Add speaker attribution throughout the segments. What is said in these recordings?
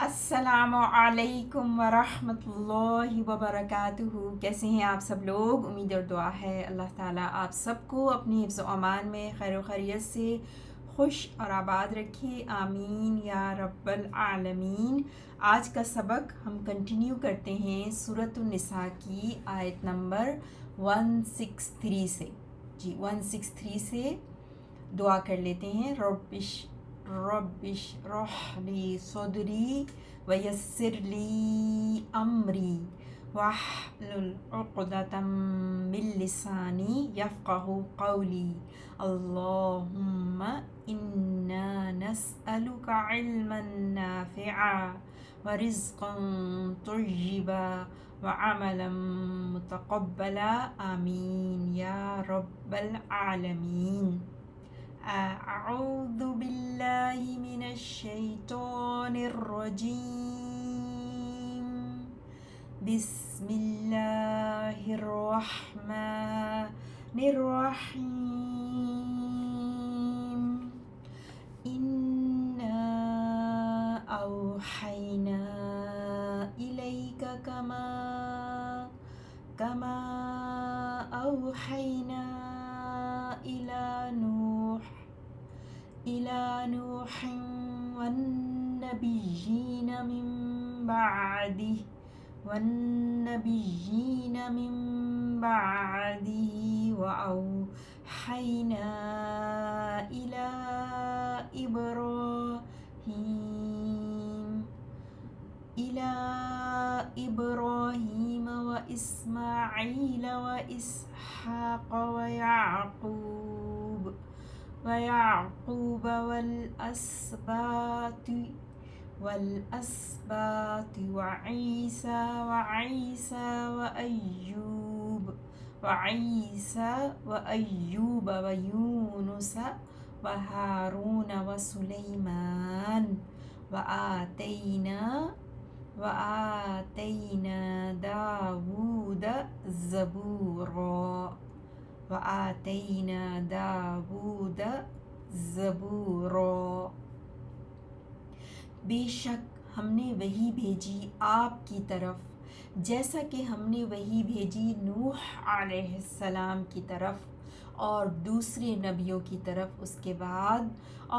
Speaker 1: السلام علیکم ورحمۃ اللہ وبرکاتہ۔ کیسے ہیں آپ سب لوگ؟ امید اور دعا ہے اللہ تعالیٰ آپ سب کو اپنی حفظ و امان میں خیر و خیریت سے خوش اور آباد رکھے، آمین یا رب العالمین۔ آج کا سبق ہم کنٹینیو کرتے ہیں سورۃ النساء کی آیت نمبر 163 سے۔ 163 سے دعا کر لیتے ہیں۔ ربش رح لی صدری ویسر لی امری واحلل عقدۃ من لسانی یفقہ قولی اللہم انا نسألک علما نافعا ورزقا طیبا وعملا متقبلا آمین یا رب العالمین۔ اعوذ باللہ من الشیطان الرجیم، بسم اللہ الرحمن الرحیم۔ انا اوحینا الیک کما اوحینا إلى نوح والنبيين من بعده وأوحينا إلى إبراهيم وإسماعيل وإسحاق ويعقوب والأسباط وعيسى وأيوب ويونس وهارون وسليمان وآتينا داود زبورا۔ بے شک ہم نے وحی بھیجی آپ کی طرف جیسا کہ ہم نے وحی بھیجی نوح علیہ السلام کی طرف اور دوسرے نبیوں کی طرف اس کے بعد،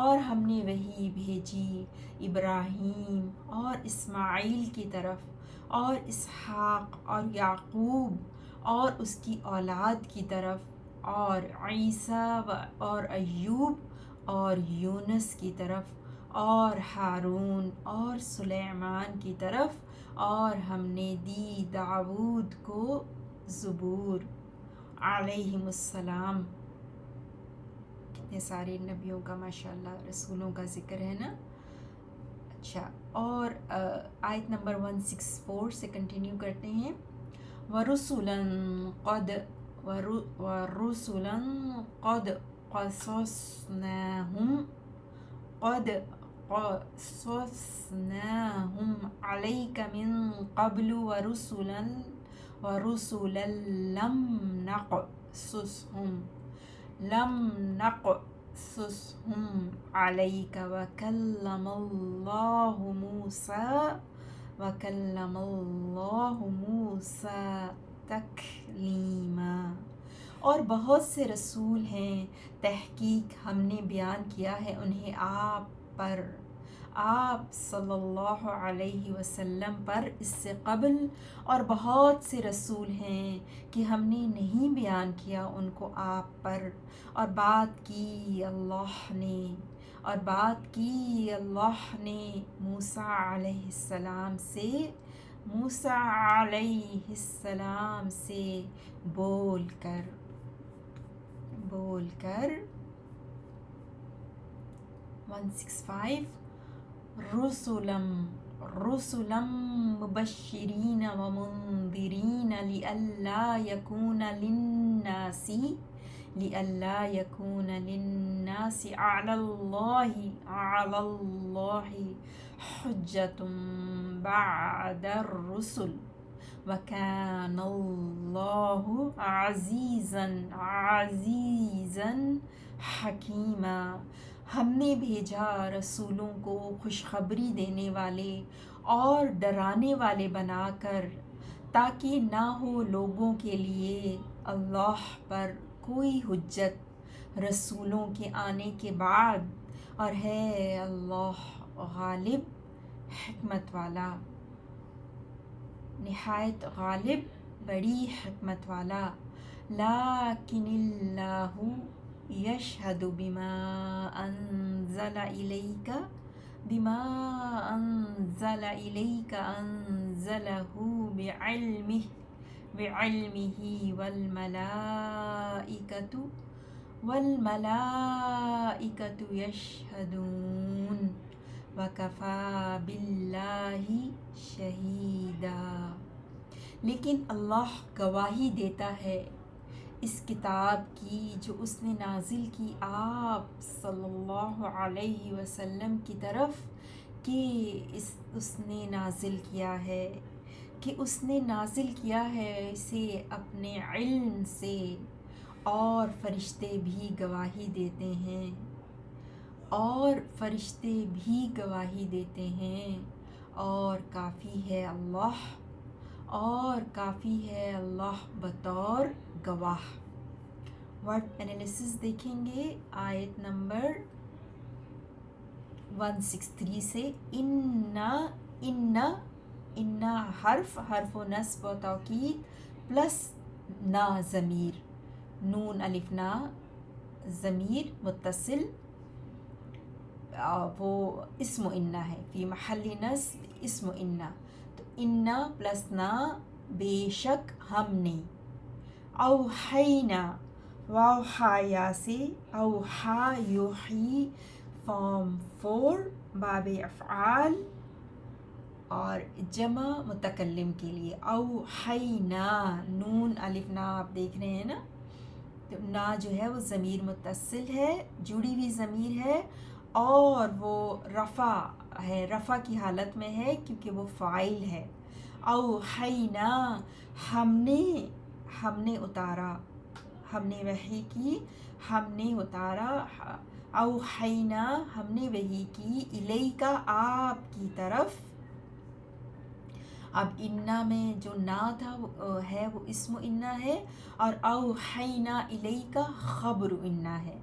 Speaker 1: اور ہم نے وحی بھیجی ابراہیم اور اسماعیل کی طرف اور اسحاق اور یعقوب اور اس کی اولاد کی طرف اور عیسیٰ اور ایوب اور یونس کی طرف اور ہارون اور سلیمان کی طرف، اور ہم نے دی داود کو زبور علیہم السلام۔ کتنے سارے نبیوں کا ماشاءاللہ رسولوں کا ذکر ہے نا۔ اچھا، اور آیت نمبر 164 سے کنٹینیو کرتے ہیں۔ وَرُسُلًا قَدْ قَصَصْنَاهُمْ عَلَيْكَ مِن قَبْلُ وَرُسُلًا لَمْ نَقْصُصْهُمْ عَلَيْكَ وَكَلَّمَ اللَّهُ مُوسَىٰ تَكْلِيمًا۔ اور بہت سے رسول ہیں، تحقیق ہم نے بیان کیا ہے انہیں آپ پر، آپ صلی اللہ علیہ وسلم پر اس سے قبل، اور بہت سے رسول ہیں کہ ہم نے نہیں بیان کیا ان کو آپ پر، اور بات کی اللہ نے موسیٰ علیہ السلام سے بول کر 165 رسلا مبشرین ومنذرین لئلا يكون للناس على الله حجة بعد الرسل وَكَانَ اللَّهُ عَزِيزًا حَكِيمًا۔ ہم نے بھیجا رسولوں کو خوشخبری دینے والے اور ڈرانے والے بنا کر، تاکہ نہ ہو لوگوں کے لیے اللہ پر کوئی حجت رسولوں کے آنے کے بعد، اور ہے اللہ غالب حکمت والا، نہایت غالب بڑی حکمت والا۔ لیکن اللہ یشہد بما انزل الیک انزلہ بعلمہ والملائکۃ یشہدون وکفی باللہ شہیدا۔ لیکن اللہ گواہی دیتا ہے اس کتاب کی جو اس نے نازل کی آپ صلی اللہ علیہ وسلم کی طرف، کہ اس نے نازل کیا ہے، کہ اس نے نازل کیا ہے اسے اپنے علم سے، اور فرشتے بھی گواہی دیتے ہیں، اور فرشتے بھی گواہی دیتے ہیں، اور کافی ہے اللہ، اور کافی ہے اللہ بطور گواہ۔ ورڈ انالیسس دیکھیں گے آیت نمبر 163 سے۔ ان حرف و نصب و توکید پلس نا ضمیر، نون الف نا ضمیر متصل، وہ اسم انہ ہے، فی محل نصب اسم انہ، تو انہ پلس نا بے شک ہم نے، اوحینا واؤحا یا سے، اوحا یوحی فارم 4 باب افعال اور جمع متکلم کے لیے، اوحینا نون الف نا آپ دیکھ رہے ہیں نا، تو نا جو ہے وہ ضمیر متصل ہے، جڑی ہوئی ضمیر ہے، اور وہ رفع ہے، رفع کی حالت میں ہے کیونکہ وہ فاعل ہے۔ اوحینا ہم نے اتارا، ہم نے وحی کی، ہم نے اتارا، اوحینا ہم نے وحی کی، الیکا آپ کی طرف۔ اب انا میں جو نا تھا وہ ہے وہ اسم انا ہے، اور اوحینا الیکا خبر انا ہے،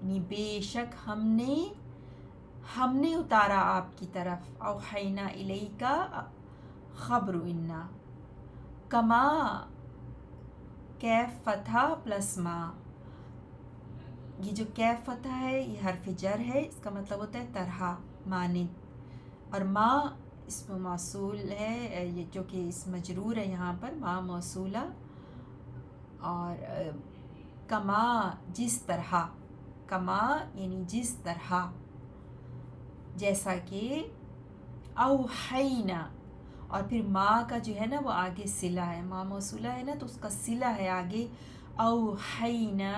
Speaker 1: یعنی بے شک ہم نے اتارا آپ کی طرف، اوحینا الیکا خبر انا۔ کما کیف فتح پلس ما، یہ جو کیف فتح ہے یہ حرف جر ہے، اس کا مطلب ہوتا ہے طرح، مانند، اور ما اسم موصول ہے، یہ جو کہ اس مجرور ہے یہاں پر، ما موصولہ، اور کما جس طرح، کما یعنی جس طرح، جیسا کہ، اوحینا، اور پھر ما کا جو ہے نا وہ آگے صلہ ہے، ما موصولہ ہے نا تو اس کا صلہ ہے آگے، اوحینا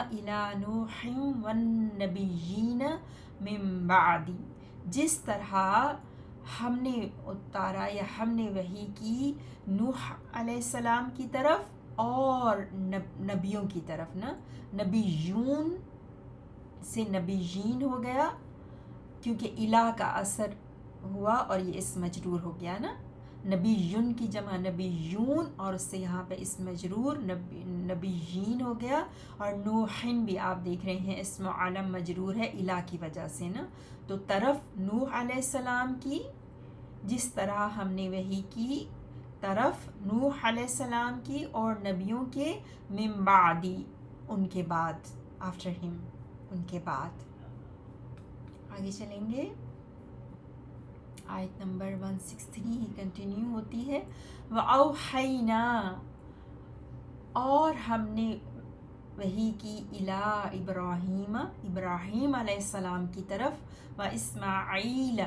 Speaker 1: الی نوح والنبیین من بعدی، جس طرح ہم نے اتارا یا ہم نے وحی کی نوح علیہ السلام کی طرف اور نبیوں کی طرف نا، نبیون سے نبیین ہو گیا کیونکہ الہ کا اثر ہوا اور یہ اسم مجرور ہو گیا نا، نبیون کی جمع نبیون، اور اس سے یہاں پہ اسم مجرور نبیین ہو گیا، اور نوحن بھی آپ دیکھ رہے ہیں اسم علم مجرور ہے الہ کی وجہ سے نا، تو طرف نوح علیہ السلام کی، جس طرح ہم نے وحی کی طرف نوح علیہ السلام کی، اور نبیوں کے من بعدی ان کے بعد، آفٹر ہم ان کے بعد۔ آگے چلیں گے، آیت نمبر 163 ہی کنٹینیو ہوتی ہے۔ وَأَوْحَيْنَا اور ہم نے وحی کی اِلیٰ ابراہیم، ابراہیم علیہ السلام کی طرف، وَإِسْمَاعِیلَ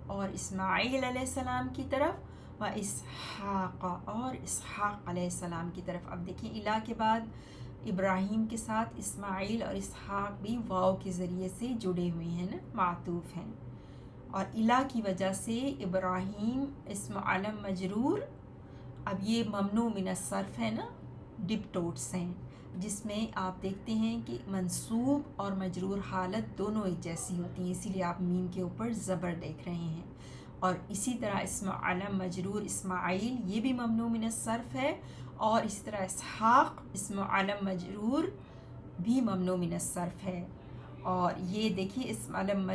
Speaker 1: اور اسماعیل علیہ السلام کی طرف، وَإِسْحَاقَ اور اسحاق علیہ السلام کی طرف۔ اب دیکھیں اِلیٰ کے بعد ابراہیم کے ساتھ اسماعیل اور اسحاق بھی واو کے ذریعے سے جڑے ہوئے ہیں نا، معطوف ہیں، اور اِلیٰ کی وجہ سے ابراہیم اسم علم مجرور، اب یہ ممنوع من الصرف ہے نا، ڈپ ٹوٹس ہیں، جس میں آپ دیکھتے ہیں کہ منصوب اور مجرور حالت دونوں ایک جیسی ہوتی ہیں، اسی لیے آپ میم کے اوپر زبر دیکھ رہے ہیں۔ اور اسی طرح اسم علم مجرور اسماعیل یہ بھی ممنوع من الصرف ہے، اور اسی طرح اسحاق اسم علم مجرور بھی ممنوع من الصرف ہے۔ اور یہ دیکھیے اسم علم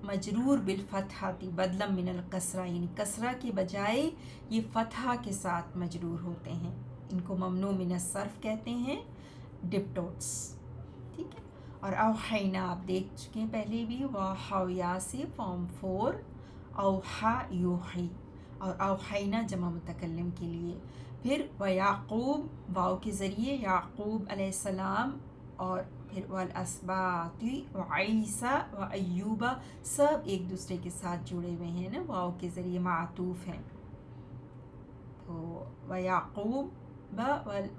Speaker 1: مجرور بالفتحہ بدلا من الکسرہ، یعنی کسرہ کے بجائے یہ فتحہ کے ساتھ مجرور ہوتے ہیں، ان کو ممنوع من الصرف کہتے ہیں، ڈپٹوٹس، ٹھیک ہے۔ اور اوحینا آپ دیکھ چکے ہیں پہلے بھی، واحویا سے فارم 4 اوحا یوحی، اور اوحینا جمع متکلم کے لیے۔ پھر ویعقوب واو کے ذریعے یعقوب علیہ السلام، اور پھر والاسباط وعیسیٰ وایوبہ، سب ایک دوسرے کے ساتھ جڑے ہوئے ہیں نا، واو کے ذریعے معطوف ہیں۔ تو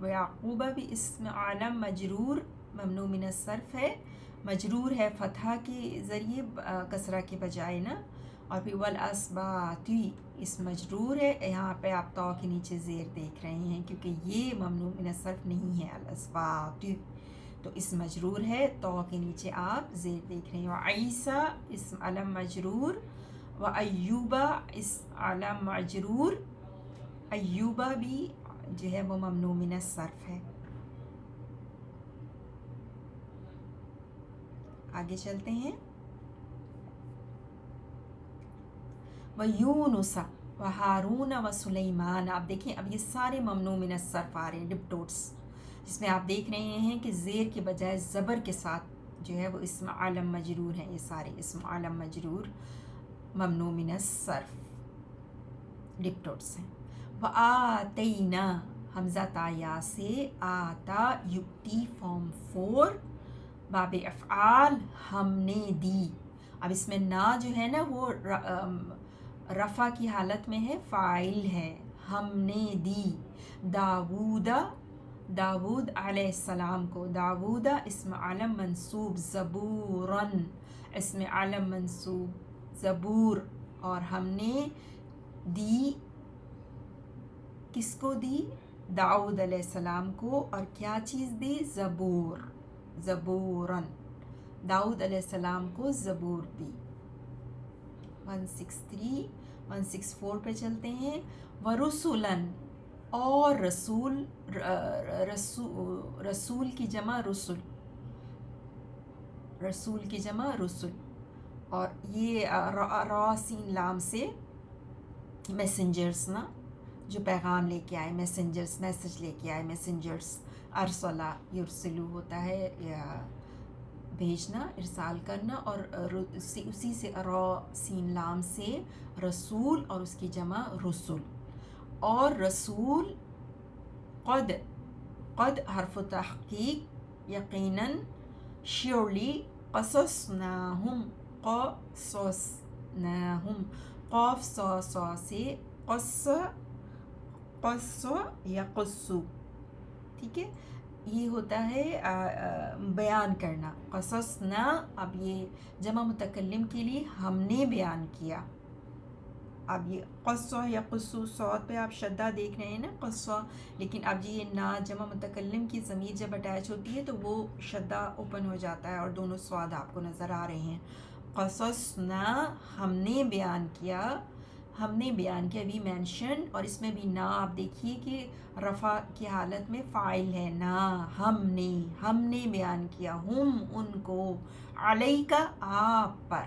Speaker 1: ویعقوبہ بھی اسم عالم مجرور ممنوع من الصرف ہے، مجرور ہے فتحہ کے ذریعے کسرہ کے بجائے نا۔ اور پھر والاسباط اسم مجرور ہے، یہاں پہ آپ تو کے نیچے زیر دیکھ رہے ہیں کیونکہ یہ ممنوع من الصرف نہیں ہے الاسباط، تو اس مجرور ہے، تو کے نیچے آپ زیر دیکھ رہے ہیں۔ وعیسیٰ اسم علم مجرور، وایوبہ اسم علم مجرور، ایوبہ بھی جو ہے وہ ممنوع من الصرف ہے۔ آگے چلتے ہیں۔ وَيُونُسَ وَهَارُونَ وَسُلَيْمَانَ، آپ دیکھیں اب یہ سارے ممنوع من الصرف آ رہے ہیں، ڈپٹوٹس، جس میں آپ دیکھ رہے ہیں کہ زیر کے بجائے زبر کے ساتھ جو ہے وہ اسم عالم مجرور ہیں، یہ سارے اسم عالم مجرور ممنوع من الصرف ڈپٹوٹس ہیں۔ وَآتَيْنَا حمزہ تایا سے آتا یؤتی فارم 4 باب افعال، ہم نے دی، اب اس میں نا جو ہے نا وہ رفع کی حالت میں ہے، فاعل ہے، ہم نے دی داود علیہ السلام کو، داود اسم علم منصوب، زبوراً اسم علم منصوب زبور، اور ہم نے دی کس کو دی؟ داؤد علیہ السلام کو، اور کیا چیز دی؟ زبوراً، داؤد علیہ السلام کو زبور دی۔ 163 164 پہ چلتے ہیں۔ ورسولاً، اور رسول کی جمع رسل، رسول کی جمع رسل، اور یہ را سین لام سے میسنجرز نا، جو پیغام لے کے آئے، میسنجرز میسج لے کے آئے، میسنجرز، ارسلہ یرسلو ہوتا ہے یا بھیجنا، ارسال کرنا، اور اسی سے را سین لام سے رسول اور اس کی جمع رسل۔ اور رسول قد حرف تحقیق، یقیناً، شیورلی، قصصناہم قاف سا سے قص یقص، ٹھیک ہے، یہ ہوتا ہے بیان کرنا، قصصنا، اب یہ جمع متکلم کے لیے ہم نے بیان کیا، اب یہ قصہ یا قصو صوت پہ آپ شدہ دیکھ رہے ہیں نا، قصہ، لیکن اب یہ نا جمع متکلم کی ضمیر جب اٹیچ ہوتی ہے تو وہ شدہ اوپن ہو جاتا ہے اور دونوں صاد آپ کو نظر آ رہے ہیں۔ قصصنا، ہم نے بیان کیا، ہم نے بیان کیا، بھی مینشن، اور اس میں بھی نا آپ دیکھیے کہ رفع کی حالت میں فاعل ہے، نا ہم نے بیان کیا، ہم ان کو، علیکا آپ پر،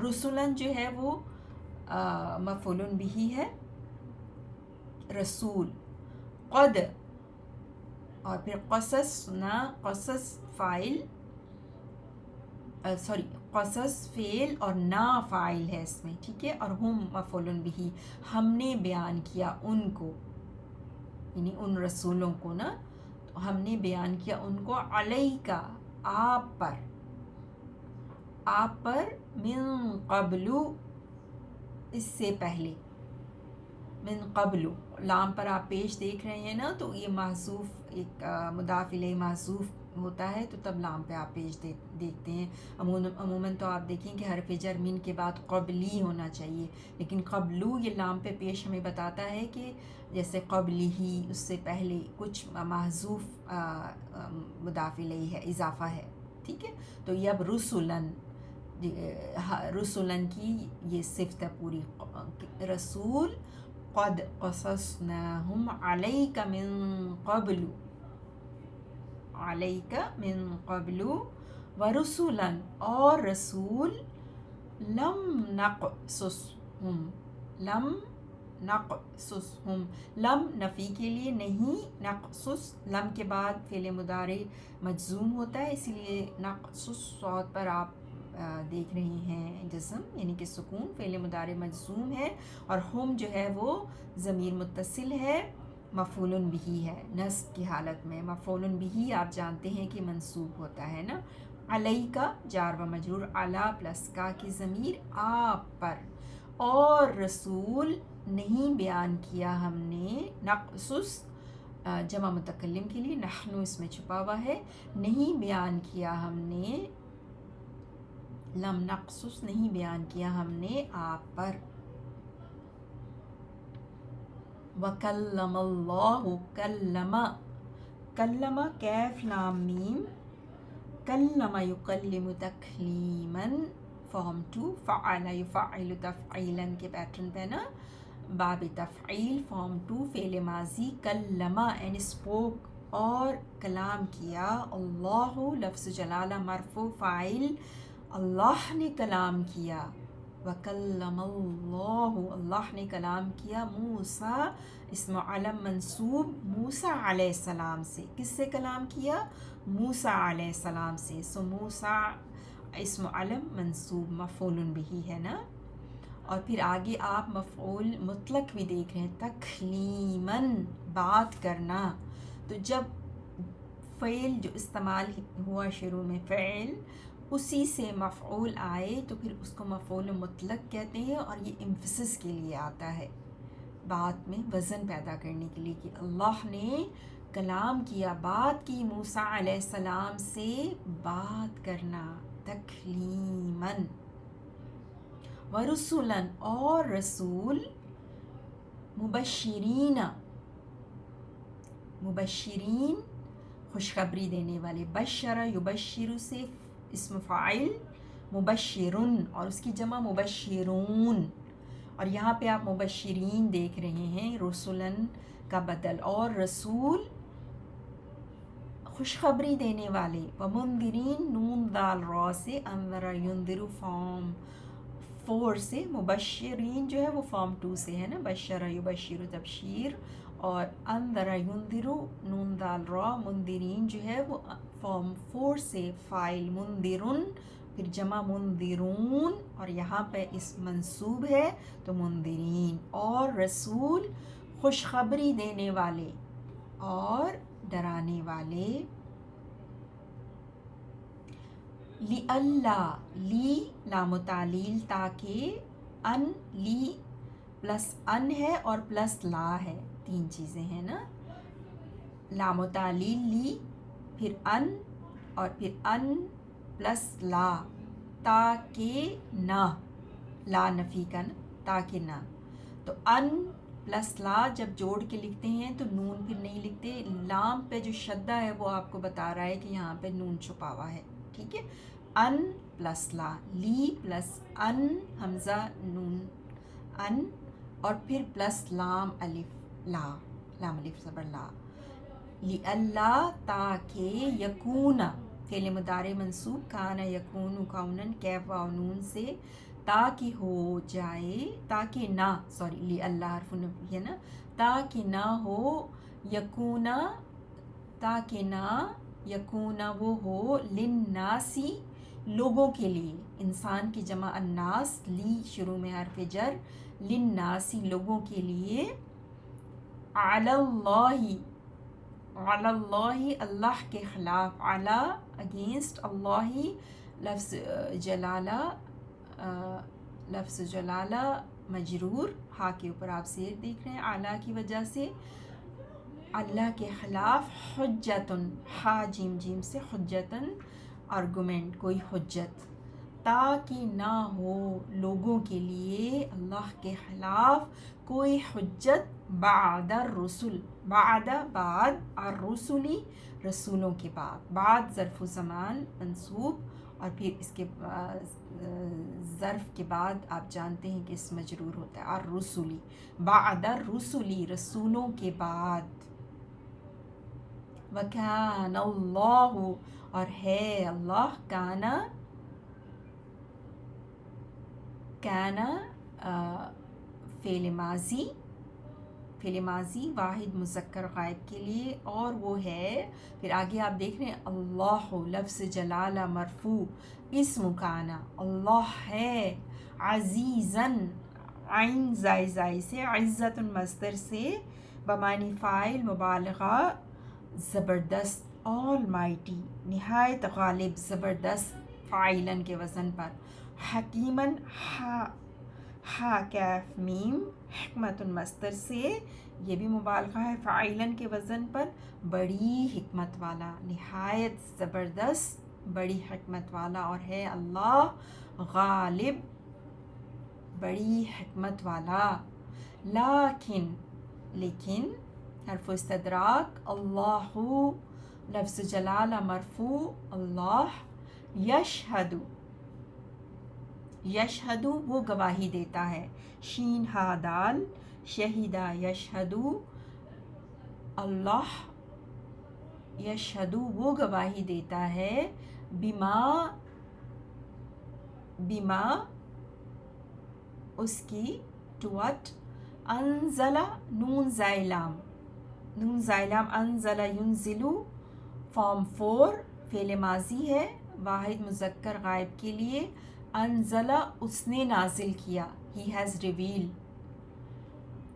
Speaker 1: رسولن جو ہے وہ مفعول بہ ہے، رسول، قد، اور پھر قصصنا، قصص فاعل، قصص فعل اور نا فاعل ہے اس میں، ٹھیک ہے، اور ہم مفعول بہ، ہم نے بیان کیا ان کو، یعنی ان رسولوں کو نا، تو ہم نے بیان کیا ان کو، علیکا آپ پر، من قبلو اس سے پہلے، من قبل، لام پر آپ پیش دیکھ رہے ہیں نا، تو یہ محذوف، ایک مضاف الیہ محذوف ہوتا ہے تو تب لام پہ آپ پیش دیکھتے ہیں، عموماً تو آپ دیکھیں کہ حرف جر من کے بعد قبلی ہونا چاہیے، لیکن قبلو یہ لام پہ پیش ہمیں بتاتا ہے کہ جیسے قبلی ہی، اس سے پہلے کچھ محذوف مضاف الیہ ہے، اضافہ ہے، ٹھیک ہے، تو یہ اب رسولن رسولن کی یہ صفت ہے پوری، رسول قد قصصناہم علیک من قبل، علیک من قبل، ورسولن اور رسول لم نقصصہم، لم نقصصہم، لم نفی کے لیے نہیں، نقصص لم کے بعد فعل مضارع مجزوم ہوتا ہے، اسی لیے نقصص صوت پر آپ دیکھ رہے ہیں جزم، یعنی کہ سکون، فعل مضارع مجزوم ہے، اور ہم جو ہے وہ ضمیر متصل ہے، مفعول بہ ہے نصب کی حالت میں۔ مفعول بہ آپ جانتے ہیں کہ منصوب ہوتا ہے نا، علیکا جار و مجرور، علی پلس کا کی ضمیر آپ پر، اور رسول نہیں بیان کیا ہم نے، نقصص جمع متکلم کے لیے، نحن اس میں چھپا ہوا ہے، نہیں بیان کیا ہم نے، لم نقصص نہیں بیان کیا ہم نے آپ پر۔ وَكَلَّمَ اللَّهُ کلم، کلم کیف لام میم، کلم یکلم تکلیما، فارم 2، فعل یفعل تفعیلا کے پیٹرن پہ نا، باب تفعیل، فارم 2، فعل ماضی، کلم اینڈ اسپوک اور کلام کیا، اللہ لفظ جلالہ مرفوع، فاعل اللہ نے کلام کیا، وکلم اللہ اللہ نے کلام کیا، موسیٰ اسم علم منصوب موسیٰ علیہ السلام سے، کس سے کلام کیا؟ موسیٰ علیہ السلام سے، سو موسیٰ اسم علم منصوب مفعول بہ ہے نا، اور پھر آگے آپ مفعول مطلق بھی دیکھ رہے ہیں، تکلیماً بات کرنا، تو جب فعل جو استعمال ہوا شروع میں فعل اسی سے مفعول آئے تو پھر اس کو مفعول مطلق کہتے ہیں، اور یہ امفسس کے لیے آتا ہے، بات میں وزن پیدا کرنے کے لیے، کہ اللہ نے کلام کیا، بات کی موسیٰ علیہ السلام سے، بات کرنا، تکلیماً، ورسولاً اور رسول، مبشرین، مبشرین خوشخبری دینے والے، بشر یبشر سے اسم فاعل مبشرن، اور اس کی جمع مبشرون، اور یہاں پہ آپ مبشرین دیکھ رہے ہیں، رسولن کا بدل، اور رسول خوشخبری دینے والے، ومنذرین نون دال را سے، انذر ینذر فارم 4 سے، مبشرین جو ہے وہ فارم 2 سے ہے نا، بشر یبشر تبشیر، اور انذر ینذر نون دال را، منذرین جو ہے وہ فارم 4 سے، فاعل منذرن، پھر جمع منذرون، اور یہاں پہ اس منصوب ہے تو منذرین، اور رسول خوشخبری دینے والے اور ڈرانے والے، لی اللہ، لی لام تعلیل، تاکہ، ان لی پلس ان ہے اور پلس لا ہے، تین چیزیں ہیں نا، لام تعلیل لی، پھر ان، اور پھر ان پلس لا، تاکہ نہ، لا نفی کا نا، تاکہ نہ، تو ان پلس لا جب جوڑ کے لکھتے ہیں تو نون پھر نہیں لکھتے، لام پہ جو شدہ ہے وہ آپ کو بتا رہا ہے کہ یہاں پہ نون چھپا ہوا ہے، ٹھیک ہے، ان پلس لا، لی پلس ان حمزہ نون ان، اور پھر پلس لام الف لا، لام الف زبر لا، لی اللہ تاکہ، یکون فعل مضارع منصوب، کان یکون کونن، کیف واو نون سے، تاکہ ہو جائے، تاکہ نہ، سوری لی اللہ حرف نفی ہے نا، تاکہ نہ ہو، یکونا، تاکہ نہ، یکونا وہ ہو، للناسی لوگوں کے لیے، انسان کی جمع الناس، لی شروع میں حرف جر، للناسی لوگوں کے لیے، علی اللہ، علی اللہ اللہ کے خلاف، علی اگینسٹ اللہ، لفظ جلالہ، لفظ جلالہ مجرور، ہا کے اوپر آپ زیر دیکھ رہے ہیں، اعلیٰ کی وجہ سے، اللہ کے خلاف، حجتن، ہا جیم جیم سے، حجتن آرگومنٹ، کوئی حجت، تاکہ نہ ہو لوگوں کے لیے اللہ کے خلاف کوئی حجت، بعد الرسل، بعد بعد، الرسلی رسولوں کے بعد، بعد ظرف زمان منصوب، اور پھر اس کے ظرف کے بعد آپ جانتے ہیں کہ اس مجرور ہوتا ہے الرسلی، بعد الرسلی رسولوں کے بعد، وکان اللہ اور ہے اللہ، کانا فعل ماضی واحد مذکر غائب کے لیے، اور وہ ہے، پھر آگے آپ دیکھ رہے ہیں اللہ لفظ جلالہ مرفوع، اسم کانا اللہ ہے، عزیزاً عین زائی سے، عزت مصدر سے بمعنی فاعل مبالغہ، زبردست آل مائٹی نہایت غالب، زبردست فاعلن کے وزن پر، حکیمن ہا کیف میم، حکمت مصدر سے، یہ بھی مبالغہ ہے فاعلن کے وزن پر، بڑی حکمت والا، نہایت زبردست بڑی حکمت والا، اور ہے اللہ غالب بڑی حکمت والا، لیکن حرف استدراک، اللہ لفظ جلالہ مرفوع، اللہ، یشہد وہ گواہی دیتا ہے، شین ہا دال، شہیدہ یشہد، اللہ یشہد وہ گواہی دیتا ہے، بما اس کی، ٹو وٹ، انزلہ نون زائلام، انزلہ ینزلو، فارم 4 فعل ماضی ہے واحد مذکر غائب کے لیے، انزلہ اس نے نازل کیا، ہی ہیز ریویل،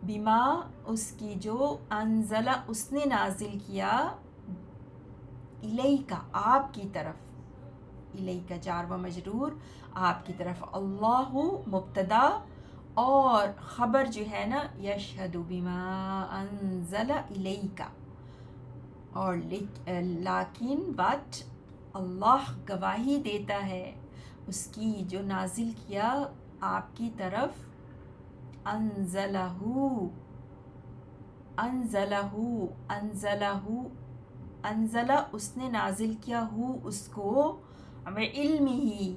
Speaker 1: بما اس کی جو، انزلہ اس نے نازل کیا، الیکا آپ کی طرف، الیکا جار و مجرور آپ کی طرف، اللہ مبتدا، اور خبر جو ہے نا یشہد بما انزل الیکا، اور لیکن بٹ اللہ گواہی دیتا ہے اس کی جو نازل کیا آپ کی طرف، انزلہ اس نے نازل کیا، اس کو، علم ہی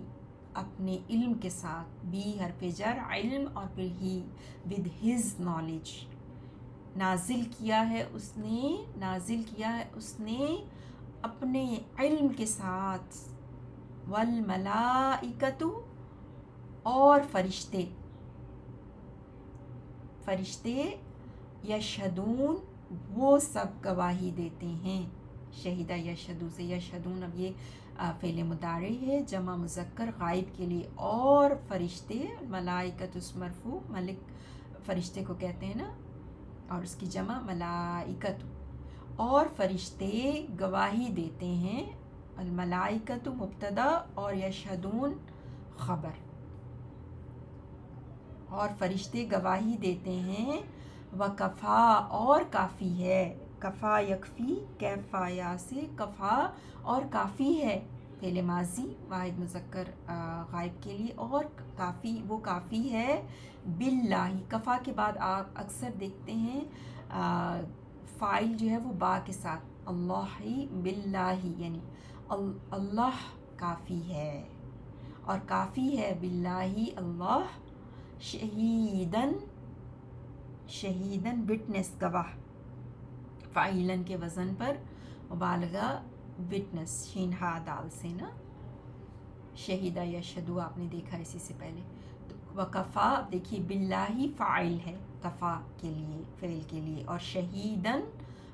Speaker 1: اپنے علم کے ساتھ، بی حرف جر علم، اور پھر ہی ود ہز نالج، نازل کیا ہے اس نے اپنے علم کے ساتھ، والملائکۃ اور فرشتے یشہدون وہ سب گواہی دیتے ہیں، شہیدہ یشہدو سے، یشہدون اب یہ فعل مضارع ہے جمع مذکر غائب کے لیے، اور فرشتے، ملائکۃ اس مرفوع، ملک فرشتے کو کہتے ہیں نا، اور اس کی جمع ملائکۃ، اور فرشتے گواہی دیتے ہیں، الملائکۃ مبتدا اور یشہدون خبر، اور فرشتے گواہی دیتے ہیں، وکفا اور کافی ہے، کفا یکفی، کیفا یا سے، کفا اور کافی ہے، فعل ماضی واحد مذکر غائب کے لیے، اور کافی وہ کافی ہے، باللہ، کفا کے بعد آپ اکثر دیکھتے ہیں فاعل جو ہے وہ با کے ساتھ، اللہ باللہ، یعنی اللہ کافی ہے، اور کافی ہے باللہ اللہ، شہیدن وٹنس گواہ، فاعلن کے وزن پر مبالغہ، وٹنس شین ہا دال سے نا، شہیدہ یشہدو آپ نے دیکھا اسی سے پہلے، تو وکفا دیکھیے باللہ فاعل ہے کفا کے لیے، فعل کے لیے، اور شہیدن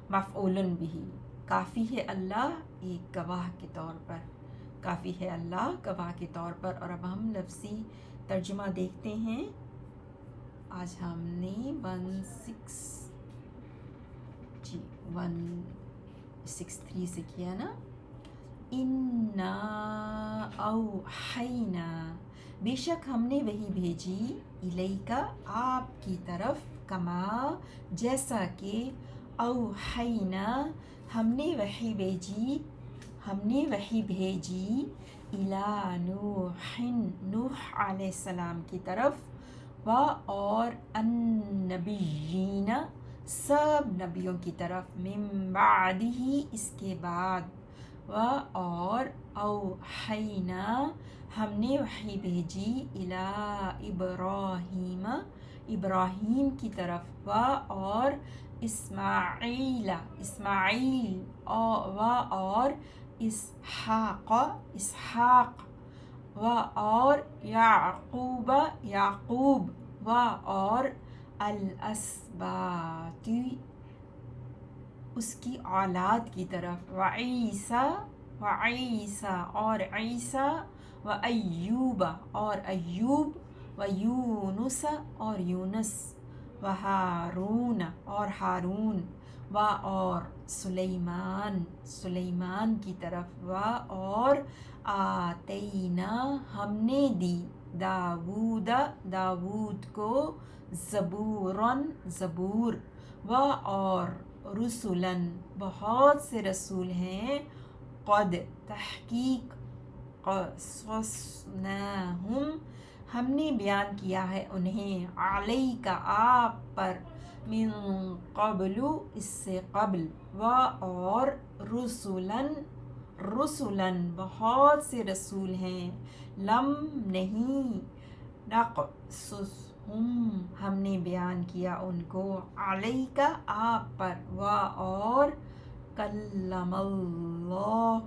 Speaker 1: مفعول بہ، کافی ہے اللہ ایک گواہ کے طور پر، کافی ہے اللہ گواہ کے طور پر، اور اب ہم لفظی ترجمہ دیکھتے ہیں، آج ہم نے 163 سے کیا نا، اِنَّا اوحینا بے شک ہم نے وحی بھیجی، الیکا آپ کی طرف، کما جیسا کہ، اوحینا ہم نے وحی بھیجی، الی نوح علیہ السلام کی طرف، اور النبیین سب نبیوں کی طرف، من بعدہ اس کے بعد، اور اوحینا ہم نے وحی بھیجی الی ابراہیم ابراہیم کی طرف اور اسماعیل اور اسحاق اور یعقوب اور الاسباط اس کی اولاد کی طرف وعیسیٰ اور عیسیٰ ایوب و یونس اور یونس ہارون اور سلیمان کی طرف اور آتینا ہم نے دی داود کو زبور اور رسولن بہت سے رسول ہیں قد تحقیق قصصناہم ہم نے بیان کیا ہے انہیں علیک آپ پر من قبل اس سے قبل اور رسولن بہت سے رسول ہیں لم نہیں نقصصہم ہم نے بیان کیا ان کو علیک آپ پر اور کلم اللہ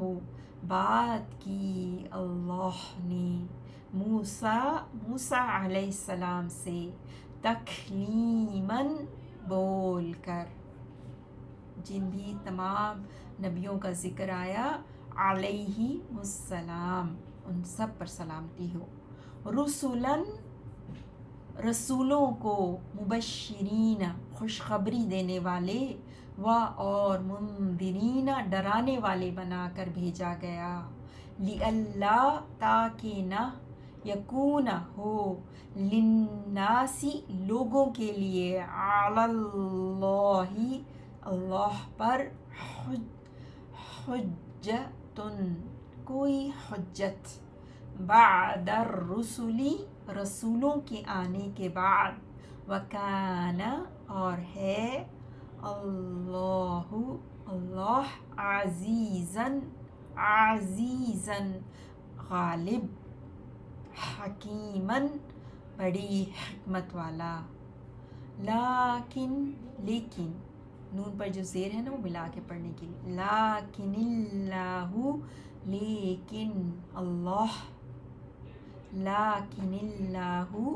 Speaker 1: بات کی اللہ نے موسیٰ علیہ السلام سے تکلیماً بول کر. جن بھی تمام نبیوں کا ذکر آیا علیہ السلام ان سب پر سلامتی ہو. رسولاً رسولوں کو مبشرین خوشخبری دینے والے اور منذرین ڈرانے والے بنا کر بھیجا گیا. لئلا تاکہ نہ یکون ہو للناسی لوگوں کے لیے علی اللہ پر حجتن کوئی حجت بعد الرسل رسولوں کے آنے کے بعد. وکان اور ہے اللہ عزیزاً غالب حکیماً بڑی حکمت والا. لیکن نون پر جو زیر ہے نا وہ ملا کے پڑھنے کے لیے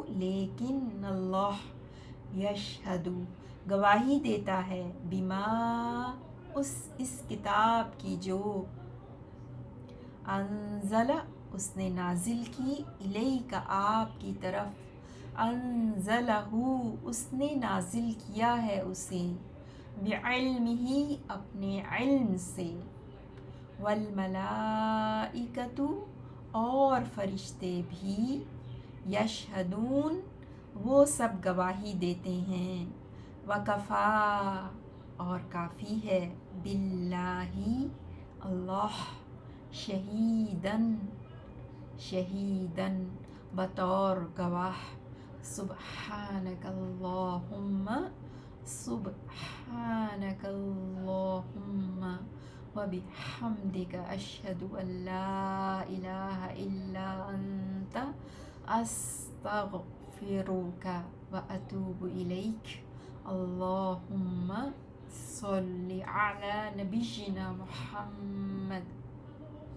Speaker 1: لیکن اللہ یشہد گواہی دیتا ہے بما اس کتاب کی جو انزل اس نے نازل کی الیک آپ کی طرف انزلہ اس نے نازل کیا ہے اسے بعلمہ اپنے علم سے. والملائکۃ اور فرشتے بھی یشہدون وہ سب گواہی دیتے ہیں. وکفیٰ اور کافی ہے باللہ اللہ شہیداً بطور گواہ. سبحانک اللہم وبحمدک اشہد ان لا الہ الا انت استغفرک واتوب الیک. اللہم صل علی نبینا محمد